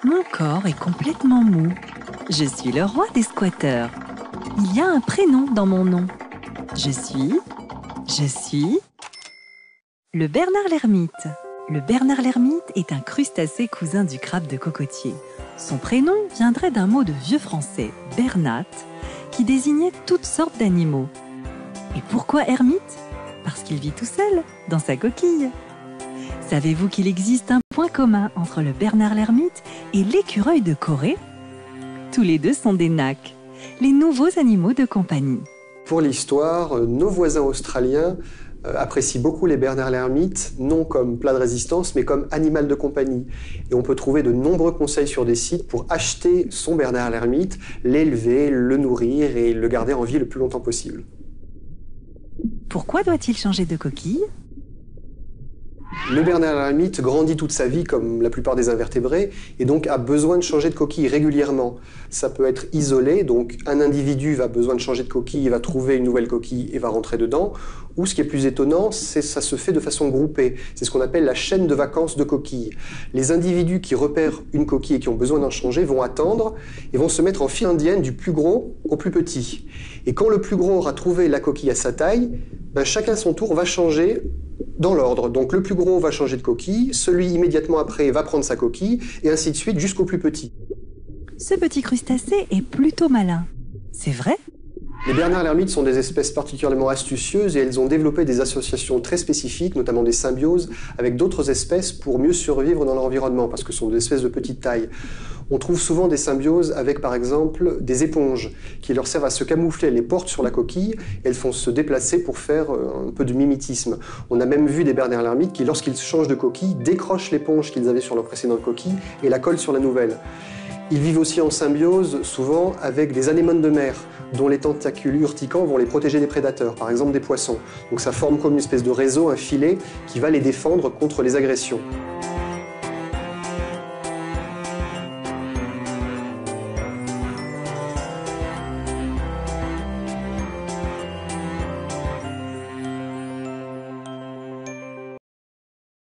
Mon corps est complètement mou. Je suis le roi des squatteurs. Il y a un prénom dans mon nom. Je suis le Bernard l'ermite. Le Bernard l'ermite est un crustacé cousin du crabe de cocotier. Son prénom viendrait d'un mot de vieux français, bernat, qui désignait toutes sortes d'animaux. Et pourquoi ermite? Parce qu'il vit tout seul, dans sa coquille. Savez-vous qu'il existe un point commun entre le Bernard l'ermite et l'écureuil de Corée? Tous les deux sont des nacs, les nouveaux animaux de compagnie. Pour l'histoire, nos voisins australiens apprécient beaucoup les Bernard l'ermite, non comme plat de résistance, mais comme animal de compagnie. Et on peut trouver de nombreux conseils sur des sites pour acheter son Bernard l'ermite, l'élever, le nourrir et le garder en vie le plus longtemps possible. Pourquoi doit-il changer de coquille? Le Bernard l'ermite grandit toute sa vie comme la plupart des invertébrés et donc a besoin de changer de coquille régulièrement. Ça peut être isolé, donc un individu va besoin de changer de coquille, il va trouver une nouvelle coquille et va rentrer dedans. Ou ce qui est plus étonnant, c'est que ça se fait de façon groupée. C'est ce qu'on appelle la chaîne de vacances de coquilles. Les individus qui repèrent une coquille et qui ont besoin d'en changer vont attendre et vont se mettre en file indienne du plus gros au plus petit. Et quand le plus gros aura trouvé la coquille à sa taille, chacun son tour va changer dans l'ordre. Donc le plus gros va changer de coquille, celui immédiatement après va prendre sa coquille, et ainsi de suite jusqu'au plus petit. Ce petit crustacé est plutôt malin. C'est vrai? Les Bernard l'ermite sont des espèces particulièrement astucieuses et elles ont développé des associations très spécifiques, notamment des symbioses, avec d'autres espèces pour mieux survivre dans leur environnement, parce que ce sont des espèces de petite taille. On trouve souvent des symbioses avec, par exemple, des éponges qui leur servent à se camoufler. Elles les portent sur la coquille et elles font se déplacer pour faire un peu de mimétisme. On a même vu des Bernard l'ermite qui, lorsqu'ils changent de coquille, décrochent l'éponge qu'ils avaient sur leur précédente coquille et la collent sur la nouvelle. Ils vivent aussi en symbiose, souvent, avec des anémones de mer, dont les tentacules urticants vont les protéger des prédateurs, par exemple des poissons. Donc ça forme comme une espèce de réseau, un filet, qui va les défendre contre les agressions.